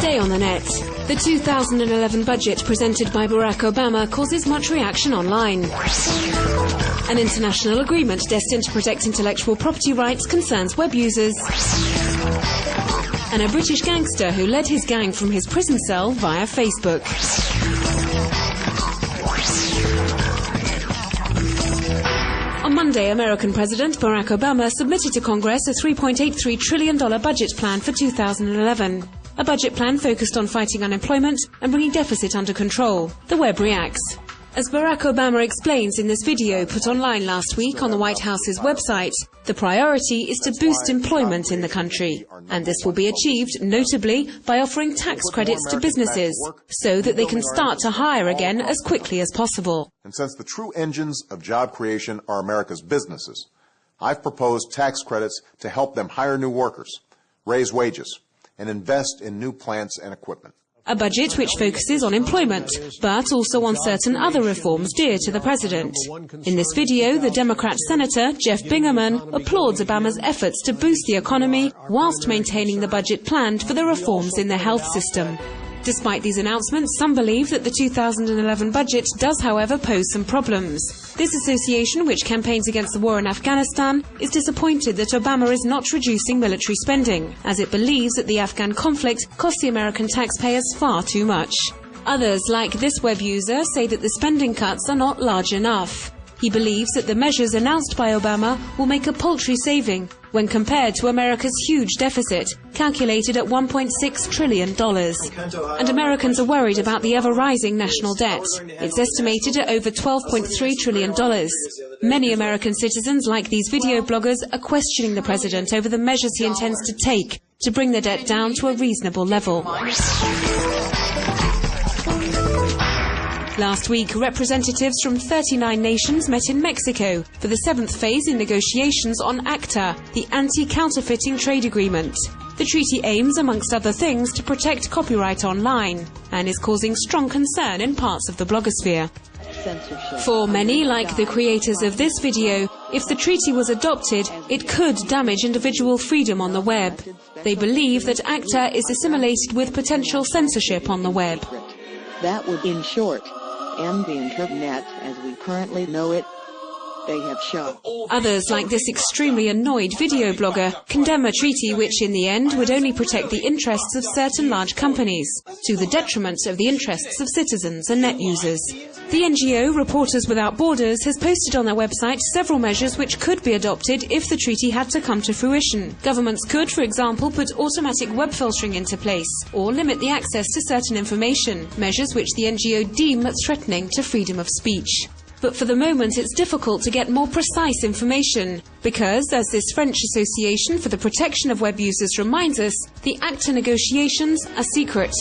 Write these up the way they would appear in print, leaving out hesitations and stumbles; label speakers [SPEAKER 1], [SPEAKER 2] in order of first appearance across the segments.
[SPEAKER 1] Today on the net, the 2011 budget presented by Barack Obama causes much reaction online. An international agreement destined to protect intellectual property rights concerns web users. And a British gangster who led his gang from his prison cell via Facebook. On Monday, American President Barack Obama submitted to Congress a $3.83 trillion budget plan for 2011. A budget plan focused on fighting unemployment and bringing deficit under control. The web reacts. As Barack Obama explains in this video put online last week on the White House's website, the priority is to boost employment in the country. And this will be achieved, notably, by offering tax credits to businesses so that they can start to hire again as quickly as possible.
[SPEAKER 2] And since the true engines of job creation are America's businesses, I've proposed tax credits to help them hire new workers, raise wages, and invest in new plants and equipment.
[SPEAKER 1] A budget which focuses on employment, but also on certain other reforms dear to the president. In this video, the Democrat Senator, Jeff Bingaman, applauds Obama's efforts to boost the economy whilst maintaining the budget planned for the reforms in the health system. Despite these announcements, some believe that the 2011 budget does, however, pose some problems. This association, which campaigns against the war in Afghanistan, is disappointed that Obama is not reducing military spending, as it believes that the Afghan conflict costs the American taxpayers far too much. Others, like this web user, say that the spending cuts are not large enough. He believes that the measures announced by Obama will make a paltry saving when compared to America's huge deficit, calculated at $1.6 trillion. And Americans are worried about the ever-rising national debt. It's estimated at over $12.3 trillion. Many American citizens, like these video bloggers, are questioning the president over the measures he intends to take to bring the debt down to a reasonable level. Last week, representatives from 39 nations met in Mexico for the 7th phase in negotiations on ACTA, the Anti-Counterfeiting Trade Agreement. The treaty aims, amongst other things, to protect copyright online and is causing strong concern in parts of the blogosphere. For many, like the creators of this video, if the treaty was adopted, it could damage individual freedom on the web. They believe that ACTA is assimilated with potential censorship on the web.
[SPEAKER 3] That would, in short, end the internet as we currently know it, they have shown.
[SPEAKER 1] Others, like this extremely annoyed video blogger, condemn a treaty which in the end would only protect the interests of certain large companies, to the detriment of the interests of citizens and net users. The NGO Reporters Without Borders has posted on their website several measures which could be adopted if the treaty had to come to fruition. Governments could, for example, put automatic web filtering into place, or limit the access to certain information, measures which the NGO deem threatening to freedom of speech. But for the moment, it's difficult to get more precise information because, as this French Association for the Protection of Web Users reminds us, the ACTA negotiations are secret.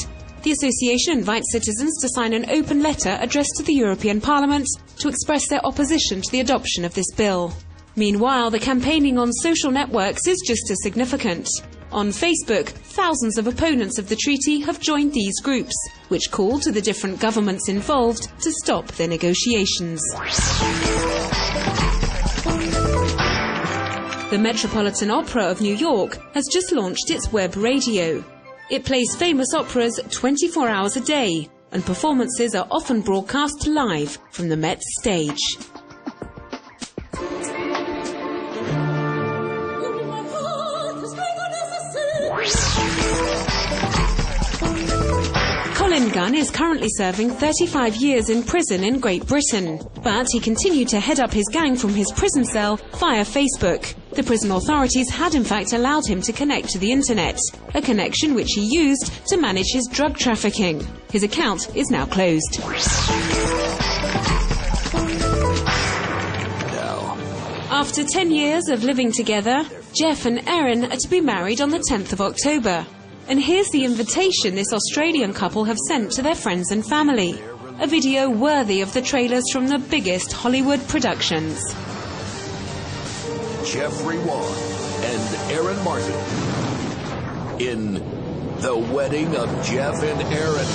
[SPEAKER 1] The association invites citizens to sign an open letter addressed to the European Parliament to express their opposition to the adoption of this bill. Meanwhile, the campaigning on social networks is just as significant. On Facebook, thousands of opponents of the treaty have joined these groups, which call to the different governments involved to stop the negotiations. The Metropolitan Opera of New York has just launched its web radio. It plays famous operas 24 hours a day, and performances are often broadcast live from the Met stage. Colin Gunn is currently serving 35 years in prison in Great Britain, but he continued to head up his gang from his prison cell via Facebook. The prison authorities had in fact allowed him to connect to the internet, a connection which he used to manage his drug trafficking. His account is now closed. After 10 years of living together, Jeff and Erin are to be married on the 10th of October. And here's the invitation this Australian couple have sent to their friends and family. A video worthy of the trailers from the biggest Hollywood productions.
[SPEAKER 4] Jeffrey Wong and Erin Martin in The Wedding of Jeff and Erin.